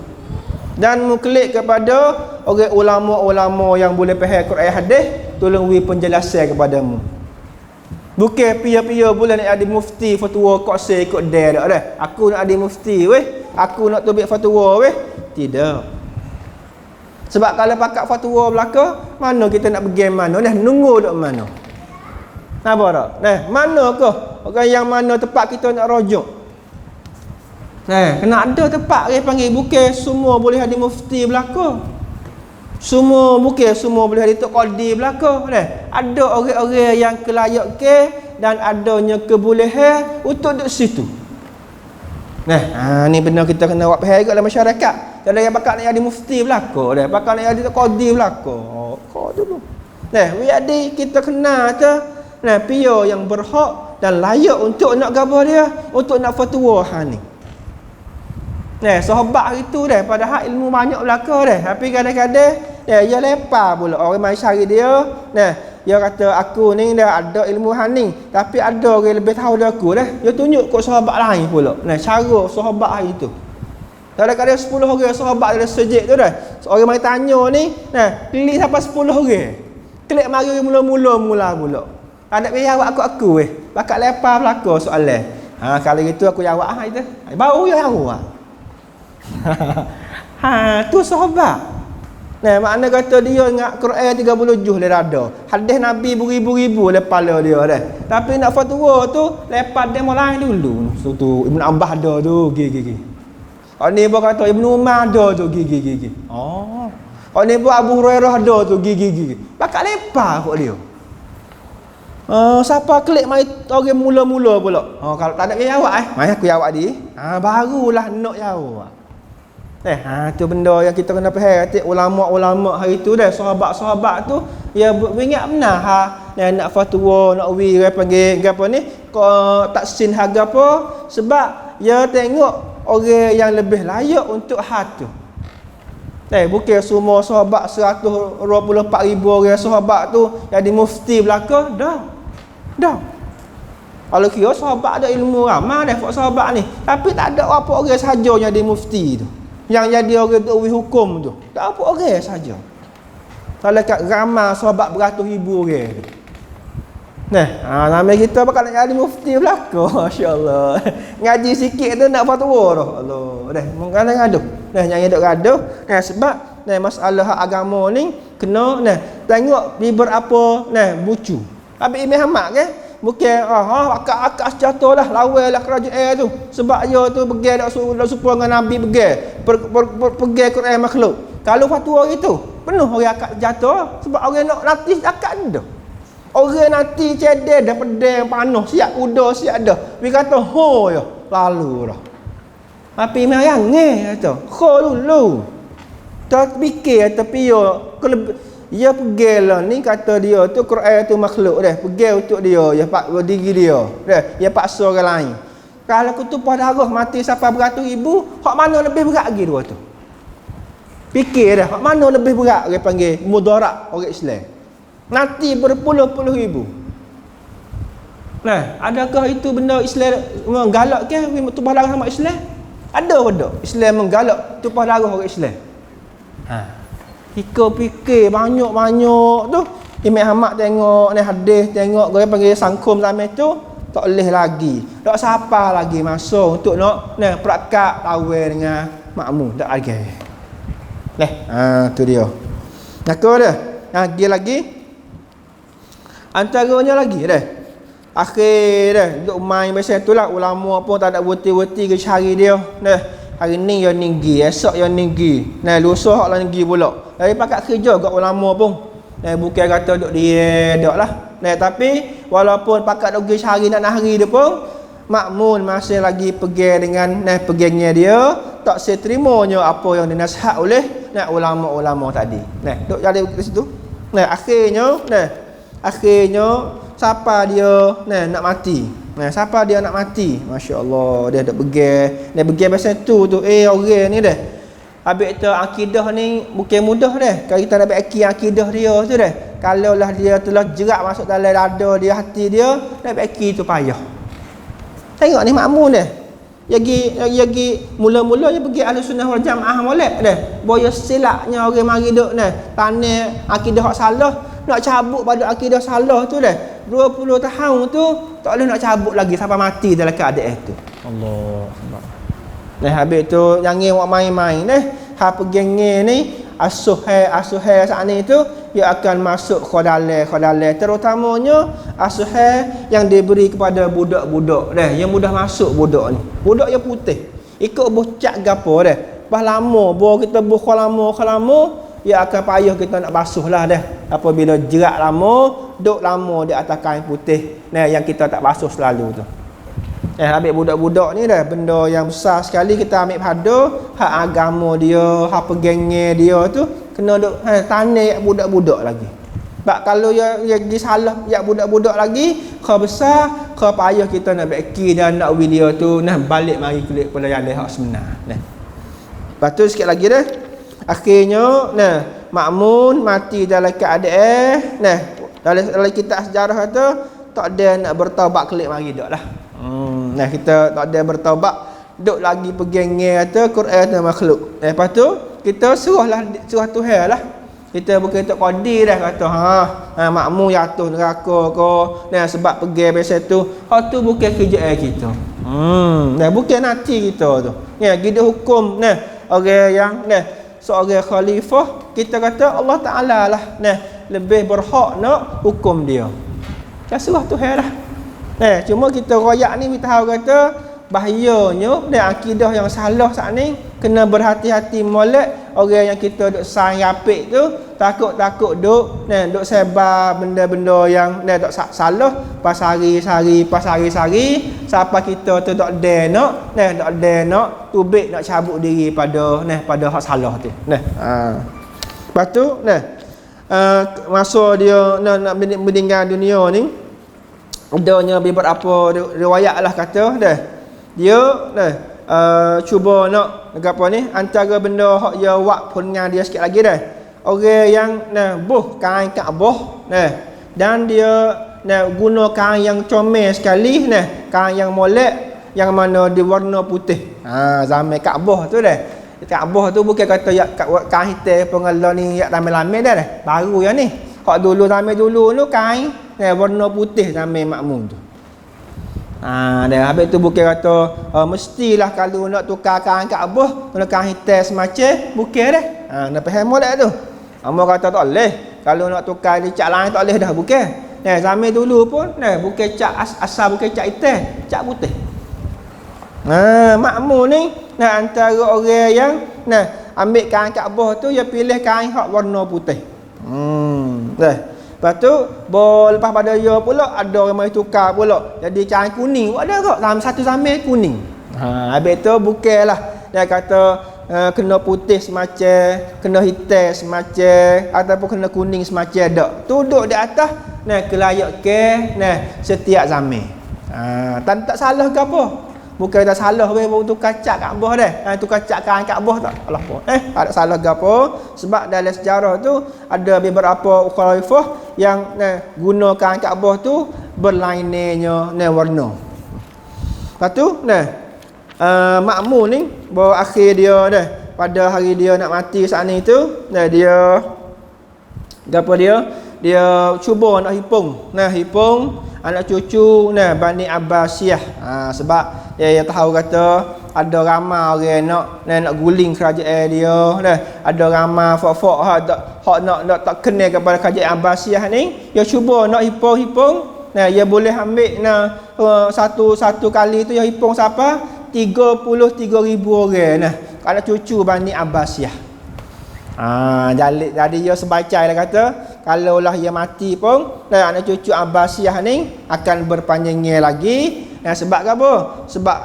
dan mu klik kepada orang ulama-ulama yang boleh faham Quran hadis, tolong beri penjelasan kepada mu. Bukan pia-pia boleh nak ada mufti fatwa kok saya ikut dia dah. Aku nak ada mufti weh, aku nak tubik fatwa weh. Tidak. Sebab kalau pakat fatwa belaka, mana kita nak pergi mana? Nunggu duk mana? Apa tak? Mana ke? Orang yang mana tempat kita nak rujuk? Kena ada tempat dia panggil bukan semua boleh ada mufti belaka. Bukan semua boleh ada tok qadi belaka. Ada orang-orang yang kelayak ke dan adanya kebolehan untuk duduk situ. Ni benda kita kena buat faham dalam masyarakat. Ada yang bakal nak jadi mufti belaka dah, bakal nak jadi qadi belaka. Oh, kau dulu. Nah, jadi kita kena tu nah pio yang berhak dan layak untuk nak gabar dia, untuk nak fatwa hang ni. Nah, sahabat itu dah padahal ilmu banyak belaka dah, tapi kadang-kadang dia lepas pula orang mai cari dia. Nah, dia kata aku ni dah ada ilmu hang ni, tapi ada orang lebih tahu dari aku dah. Dia tunjuk kat sahabat lain pula. Nah, cara sahabat itu. Kadang-kadang 10 orang sahabat dalam sejid tu dah. Orang mai tanya ni, nah, pilih sampai 10 orang. Klik mari mula-mula pula. Tak nak jawab aku weh. Bakal lepas belaka soalan. Ha, kalau gitu aku jawab itu. Baru dia jawab. Tu sahabat. Nah, makna kata dia ingat Quran 30 juz dia ada. Hadis Nabi beribu-ribu lepas dia dah. Tapi nak fatwa tu lepas dia mulai dulu. Tu Ibn Abbas ada tu, gigi. Ni buat kata Ibnu Umar ada tu, gigi. Oh. Ni buat Abu Hurairah ada tu, gigi. Bakal lepas kok dia. Siapa klik mai orang mula-mula pula. Kalau tak ada dia jawab mai aku jawab dia. Barulah nak jawab. Tu benda yang kita kena faham. Ulama-ulama hari tu dah, sahabat-sahabat tu ya ingat benar nak fatwa, nak panggil apa ni, taksin harga apa, sebab ya tengok orang yang lebih layak untuk hatu. Bukan semua sahabat 124,000 orang sahabat tu jadi mufti belaka dah. Kalau kira sahabat ada ilmu ramai dah sahabat ni, tapi tak ada apa orang saja jadi mufti tu. Yang jadi orang tu hukum tu. Tak apa orang saja. Kalau kat ramai sahabat beratus ribu orang tu. Nah, nama kita bakal nak jadi mufti belaka. Masya-Allah. Ngaji sikit tu nak fatwa dah. Allah. Dah mungkin gaduh. Nyanyi dok gaduh. Sebab masalah hak agama ni kena tengok biber apa bucu. Habis Imam Ahmad kan bukan akak jatuh lah lawan lah kerajaan tu, sebab dia tu pergi dak supaya dengan Nabi pergi Quran makhluk. Kalau fatwa itu penuh orang akak jatuh, sebab orang nak latih akak dah. Orang nanti cedek dah pedang panas siap kuda siap dah. Dia kata ya lalu dah. Tapi mayang kata dulu. Tak fikir tapi dia pergilah ni kata dia tu Quran tu makhluk dah. Pergi untuk dia, ya pak diri dia. Dah, dia paksa orang lain. Kalau kutupah darah mati sampai beratus ribu, hak mana lebih berat lagi dua tu? Fikir dah, hak mana lebih berat dia panggil mudarat orang Islam. Nanti berpuluh-puluh ribu. Nah, adakah itu benda Islam menggalak ke tumpah darah sama Islam? Ada benda Islam menggalak tumpah darah orang Islam. Fikir banyak-banyak tu. Imam Ahmad tengok hadis, tengok dia panggil sangkum zaman tu tak boleh lagi. Tak siapa lagi masuk untuk nak perakat lawan dengan makmum, tak lagi. Tu dia. Nak dia lagi. Antaranya lagi dah. Akhir dah duk main macam itulah, ulama pun tak ada berhenti-henti ke cari dia. Hari ni yang tinggi, esok yang tinggi. Lusa hak lah tinggi pula. Dari pakat kerja kat ulama pun. Bukan kata duk dia dak lah. Tapi walaupun pakat duk cari nak hari dia pun, makmun masih lagi pergi dengan pegangnya dia, tak seterimanya apa yang dinasihat oleh ulama-ulama tadi. Duk jadi di situ. Akhirnya siapa dia nak mati. Siapa dia nak mati? Masya-Allah, dia dak pergi. Dia pergi pasal tu orang ni dah. Habis tu akidah ni bukan mudah dah. Kalau kita nak akidah dia tu dah. Kalau lah dia telah jerak masuk dalam dada dia, hati dia, nak tu payah. Tengok ni makmum dah. Yagi mula-mula dia pergi Ahlussunnah wal Jamaah molek dah. Boya silapnya orang mari duk tanah akidah hak salah, nak cabut pada akidah salah tu dah. 20 tahun tu tak boleh nak cabut lagi sampai mati dalam keadaan tu. Allah. Habis tu jangan buat main-main pergi ni asuhai saat ni tu dia akan masuk khadalai terutamanya asuhai yang diberi kepada budak-budak yang mudah masuk budak ni. Budak yang putih ikut bocak gapo pas lama kita lama ia akan payah kita nak basuh lah apabila jerak lama duk lama di atas kain putih yang kita tak basuh selalu tu. Ambil budak-budak ni dah benda yang besar sekali kita ambil pada hak agama dia, hak pegangnya dia tu kena duk tanah budak-budak lagi. Sebab kalau ya disalah ya budak-budak lagi, kau besar, kau payah kita nak beki dan nak video tu nah balik mari kulit pada jalan hak sebenar. Nah. Lepas tu sikit lagi dah. Akhirnya nah Ma'mun mati dalam keadaan dalam kitab sejarah kata tak ada nak bertaubat kelik mari dak lah. Nah kita tak ada bertaubat, duk lagi pegangnya kata Quran tu makhluk. Lepas tu kita surah Tuhan lah. Kita bukan tok qadir dah kata Ma'mun jatuh neraka ke. Nah sebab pegang biasa tu. Hak tu bukan kerjaan kita. Nah bukan nanti kita tu. Ya gitu hukum orang yang seorang khalifah kita kata Allah Taala lah lebih berhak nak hukum dia. Kan surah Tuhan lah. Cuma kita royak ni kita tahu kata bahayanya dan akidah yang salah saat ni kena berhati-hati molek orang yang kita duk sayang apik tu takut-takut duk sebar benda-benda yang duk salah pas hari-hari sampai kita tu tak ada nak tubik nak cabut diri pada hak salah tu. Lepas tu masa dia nak meninggal dunia ni adanya beberapa riwayat lah kata dia cuba nak apa ni antara benda hak dia buat dengan dia sikit lagi orang yang buh kain Kaabah dan dia guna kain yang comel sekali kain yang molek yang mana diwarna putih zaman Kaabah tu Kaabah tu bukan kata ya kain hitam pengala ni ya ramai-ramai baru yang ni hak dulu zaman dulu tu kain warna putih zaman Ma'mun tu. Dan habis tu bukan kata mestilah kalau nak tukar kain Kaabah kena kain hitam semacam bukan dah. Nak faham molek tu. Amor kata tak boleh. Kalau nak tukar di cat lain tak boleh dah bukan. Zaman dulu pun bukan cat asal bukan cat hitam, cat putih. Ma'mun ni antara orang yang ambil kain Kaabah tu dia pilih kain hak warna putih. Lepas tu lepas pada dia pula ada orang mari tukar pula jadi kain kuning ada tak satu zaman kuning. Habis tu bukanlah dia kata kena putih semacam kena hitam semacam ataupun kena kuning semacam dak duduk di atas kelayak ke setiap zaman. Tak salah ke apa. Bukan dah salah tu kacak Kaabah dah. Tu kacak kain Kaabah tak? Alah apa? Ada salah ke apa? Sebab dalam sejarah tu ada beberapa khalifah yang guna kain Kaabah tu berlainnya warna. Lepas tu Ma'mun ni baru akhir dia pada hari dia nak mati saat ni tu dia cuba nak hipung anak cucu Bani Abbasiyah. Sebab dia tahu kata ada ramai orang nak guling kerajaan dia ada ramai fok-fok hak nak tak kenal kepada kerajaan Abbasiyah ni dia cuba nak hipung dia boleh ambil satu kali tu dia hipung siapa 33,000 orang anak cucu Bani Abbasiyah. Jadi dia sebaca dia kata kalaulah dia mati pun anak cucu Abbasiyah ni akan berpanjangnya lagi. Sebab apa? Sebab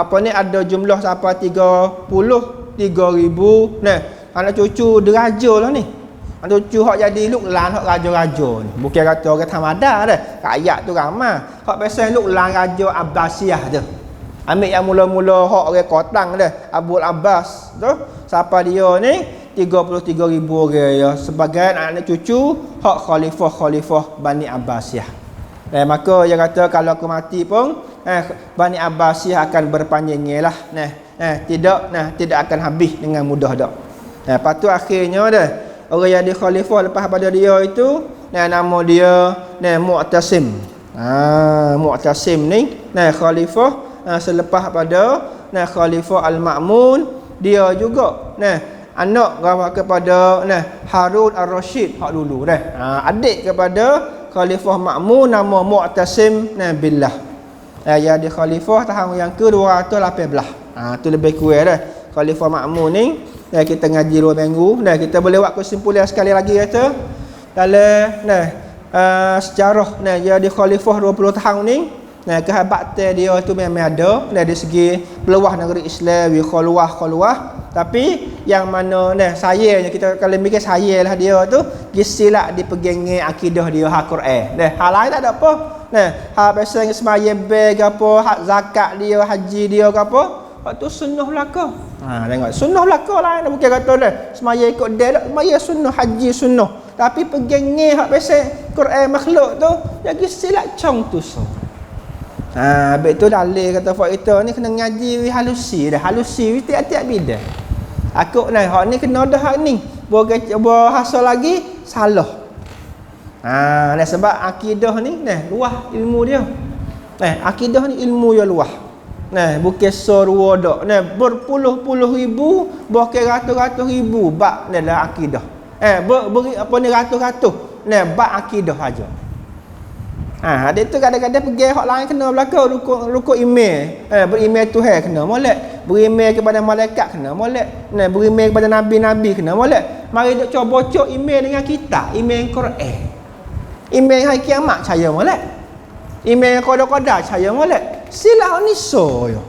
apa ni ada jumlah sampai 33,000 anak cucu deraja lah ni. Anak cucu hak jadi luklan hak raja-raja ni. Bukan kata orang Tamada rakyat tu ramai. Hak biasa luklan raja Abbasiyah tu. Ambil yang mula-mula hak orang Kotang Abul Abbas tu siapa dia ni 33,000 orang ya sebagai anak cucu hak khalifah Bani Abbasiyah. Maka dia kata kalau aku mati pun Bani Abbasiyah akan berpanjangnya lah. Tidak akan habis dengan mudah dak. Lepas tu akhirnya orang yang di khalifah lepas pada dia itu nama dia Mu'tasim. Mu'tasim ni khalifah selepas pada khalifah Al-Ma'mun dia juga anak kepada Harun Ar-Rasyid hak dulu adik kepada khalifah Ma'mun nama Mu'tasim billah. Yang di khalifah tahun yang ke-218. Tu lebih kurang khalifah Ma'mun ni kita ngaji 2 minggu. Kita boleh buat kesimpulan sekali lagi kata dalam sejarah dia di khalifah 20 tahun ni Nah, kehebatan dia tu memang ada dari segi peluah negeri Islam, khuluah. Tapi yang mana sayangnya kita kalau mikir sayanglah dia tu gisilak dipegangi akidah dia hak Quran. Hal lain tak ada apa. Hak biasa sembahyang beg apa, hak zakat dia, haji dia ke apa, hak tu sunnah belaka. Tengok sunnah belaka lah, bukan kata sembahyang ikut dia, sembahyang sunnah, haji sunnah. Tapi pegangi hak biasa Quran makhluk tu, dia gisilak cong tu so. Habis tu dalil kata faedah ni kena ngaji halusi dah. Halusi tiap-tiap bidang. Aku hak ni kena dah hak ni. Bahasa lagi salah. Sebab akidah ni luah ilmu dia. Akidah ni ilmu yang luah. Bukan sorwa dak. Berpuluh-puluh ribu, bahkan ratus-ratus ribu bab dalam akidah. Beri apa ni ratus-ratus. Bab akidah aja. Dia tu kadang-kadang pergi hak lain kena belaka rukuk email. Berimail Tuhan kena molek. Berimail kepada malaikat kena molek. Berimail kepada nabi-nabi kena molek. Mari duk cuba bocok email dengan kita, email Quran. Email hari kiamat saya molek. Email qada-qada saya molek. Silah ni so yo.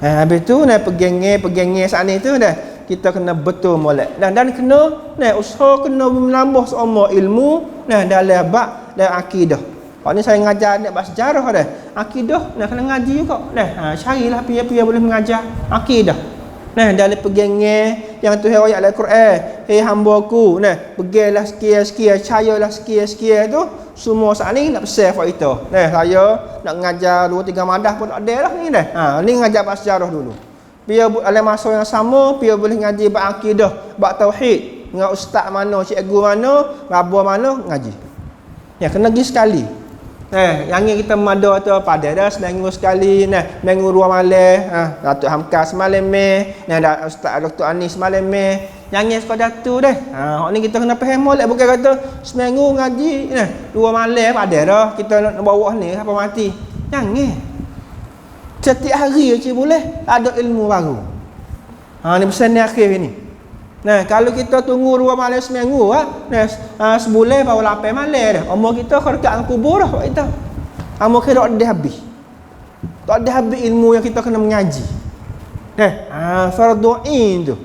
Habis tu pegangi saat ni tu kita kena betul molek. Dan kena usaha kena menambah semua ilmu dalam bab dan akidah. Ni saya mengajar nak bahas sejarah dah. Akidah kena ngaji juga. Carilah pia-pia boleh mengajar akidah. Dalam pegangan yang Tuhan ayat Al-Quran, hei hamba-Ku, pegilah sekian-sekian, cayalah sekian-sekian tu, semua saat ni nak pesan faedah. Saya nak mengajar 2-3 madah pun tak ada lah ni ni mengajar bahas sejarah dulu. Biar dalam masa yang sama, biar boleh ngaji bab akidah, bab tauhid, dengan ustaz mana, cikgu mana, rabah mana ngaji. Kena pergi sekali. Yang ni kita mada tu pada dah seminggu sekali, minggu 2 malam, Datuk Hamka semalam dah Ustaz Dr. Anis semalam yang ni sekadar tu dah. Hak ni kita kena faham molek, bukan kata seminggu ngaji 2 malam pada dah kita nak bawa ni apa mati. Yang ni setiap hari je boleh ada ilmu baru. Ni pesan ni akhir ni. Kalau kita tunggu 2 malam seminggu sebulan baru 8 malam dah. Umur kita dekat kubur dah kita. Umur kita tak ada habis. Tak ada habis ilmu yang kita kena mengaji. Fardu ain tu.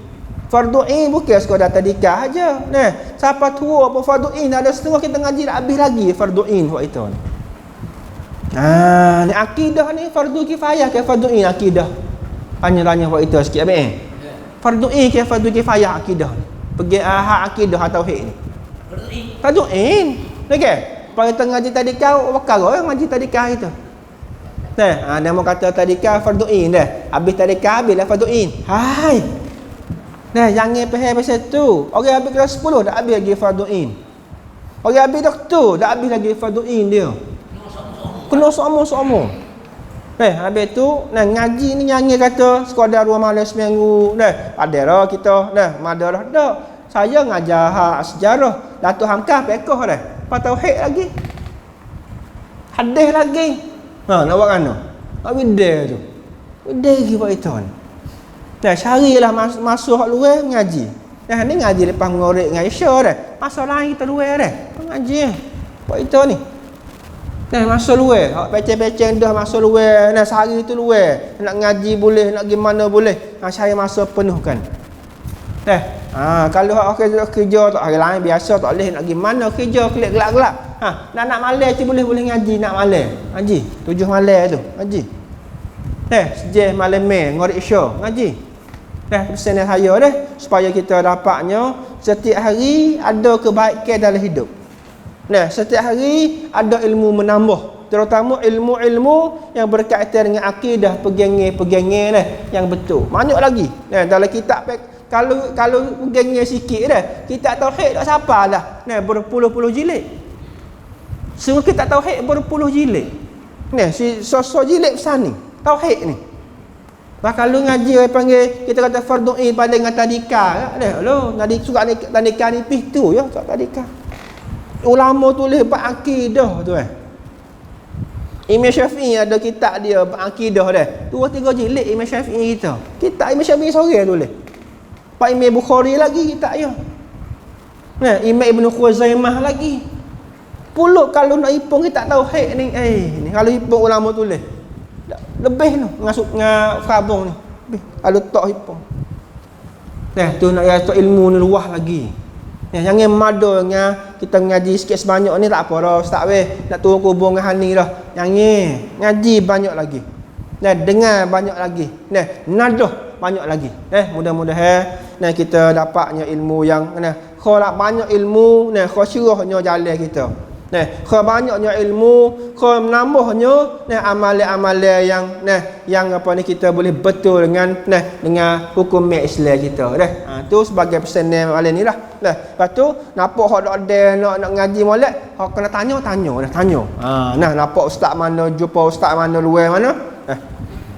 Fardu ain bukan sekadar tadikah aja. Siapa tua apa fardu ain ada setengah kita ngaji tak habis lagi fardu ain buat itu. Ni akidah ni fardu kifayah ke fardu ain akidah. Tanya-tanya buat itu sikit habis fardu ain ke fardu kifayah akidah ni. Pergi hak akidah atau tauhid ni. Fardu ain. Okey. Pada tengah ngaji tadikah perkara ngaji tadikah itu. Dia mau kata tadikah fardu ain dah. Habis tadikah habislah fardu ain. Hai. Jangan faham pasal tu. Orang habis kelas 10 dah habis lagi fardu ain. Orang habis doktor dah habis lagi fardu ain dia. Kena sama-sama. Habis tu ngaji ni yang kata sekadar 2 malam seminggu ada dah kita madarah dak. Saya ngajar hak sejarah Datuk Hamka pekoh dah. Apa tauhid lagi. Hadis lagi. Nak buat mana? Nak bidai tu. Bidai lagi buat itu ni. Carilah masuk hak luar ngaji. Ni ngaji lepas mengorik dengan Isya dah. Masa lain kita luar dah. Ngaji buat itu ni. Masuk luar, hak beceng-beceng dah masuk luar. Sehari tu luar. Nak ngaji boleh, nak gimana boleh. Saya masa penuhkan. Kalau hak kerja tak hari lain biasa tak boleh nak gimana kerja kelik gelap-gelap. Nak malam tu boleh ngaji nak malam. Ngaji 7 malam tu ngaji. Sejak malam ngorek Isya ngaji. Pesan saya dah supaya kita dapatnya setiap hari ada kebaikan dalam hidup. Setiap hari ada ilmu menambah, terutama ilmu-ilmu yang berkaitan dengan akidah, pegangan yang betul. Banyak lagi. Dalam kitab kalau pegangan sikit dah, kitab tauhid tak siapa dah. Berpuluh-puluh jilid. Semua kitab tauhid berpuluh jilid. Si sosok jilid besar ni, tauhid ni. Kalau ngaji orang panggil kita kata fardu ain paling dengan tadika lo ngaji suka ni tadika nipis tu ya tak tadika. Ulama tulis bab akidah tu Imam Syafi'i ada kitab dia bab akidah dah. 2-3 jilid Imam Syafi'i kita. Kitab Imam Syafi'i seorang tulis. Pak Imam Bukhari lagi kitab dia. Imam Ibn Khuzaimah lagi. Puluh kalau nak ipung kita tak tahu hek ni. Ni kalau ipung ulama tulis. Lebih tu ngasuk dengan kabung ni. Lebih kalau tak ipung. Nah, tu nak tu ilmu ni luah lagi. Ya, jangan madanya kita ngaji sikit sebanyak ni tak apa dah ustaz weh. Nak turun kubur dengan hani dah. Jangan. Ngaji banyak lagi. Nah, dengar banyak lagi. Nah, nadah banyak lagi. Mudah-mudahan kita dapatnya ilmu yang kau nak banyak ilmu, kau syurahnya jalan kita. Kau banyaknya ilmu, kau menambahnya amalan-amalan yang apa ni kita boleh betul dengan hukum Islam kita. Tu sebagai pesanan malam ni lah. Lepas tu nampak hak ada nak ngaji molek, hak kena tanya. Nampak ustaz mana, jumpa ustaz mana, luar mana.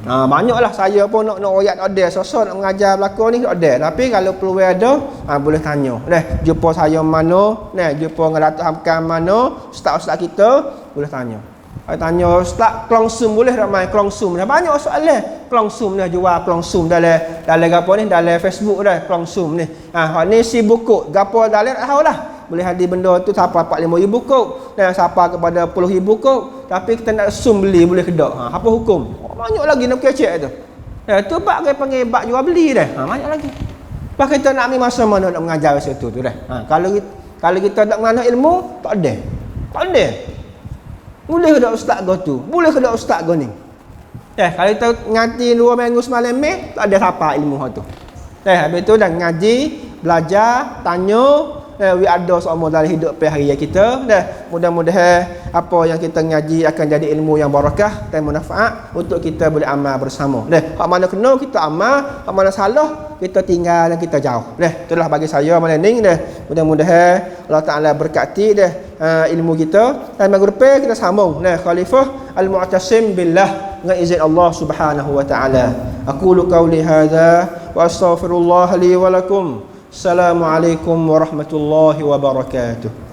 Banyaklah saya pun nak royak ada sosok nak mengajar belakang ni ada, tapi kalau peluang ada boleh tanya jumpa saya mana, jumpa dengan Datuk Hamkan mana, ustaz-ustaz kita boleh tanya. Ustaz kelongsum boleh tak main kelongsum dah banyak soalan kelongsum dah jual kelongsum dalam gapo ni dalam Facebook dah kelongsum ni hak ni si buku gapo dalam tak tahulah boleh hadir benda tu siapa 45,000 kok siapa kepada 10,000 kok, tapi kita nak sum beli boleh kedak apa hukum banyak lagi nak kecek tu tu pak ke panggil bak jual beli dah banyak lagi pak kita nak ambil masa mana nak mengajar situ tu dah kalau kita tak mengenal ilmu tak ada boleh ke tak ustaz kau tu boleh ke tak ustaz kau ni kalau kita ngaji 2 minggu semalam tak ada siapa ilmu tu habis tu dah ngaji belajar tanya ada semua dalam hidup hari kita mudah-mudahan apa yang kita ngaji akan jadi ilmu yang barakah dan manfaat untuk kita boleh amal bersama hak mana kena kita amal, hak mana salah kita tinggal dan kita jauh itulah bagi saya malam ni mudah-mudahan Allah Taala berkati ilmu kita dan minggu depan kita sambung Khalifah Al-Mu'tasim billah dengan izin Allah Subhanahu wa taala. Aqulu qawli hadza wa astaghfirullah li wa lakum. Assalamualaikum warahmatullahi wabarakatuh.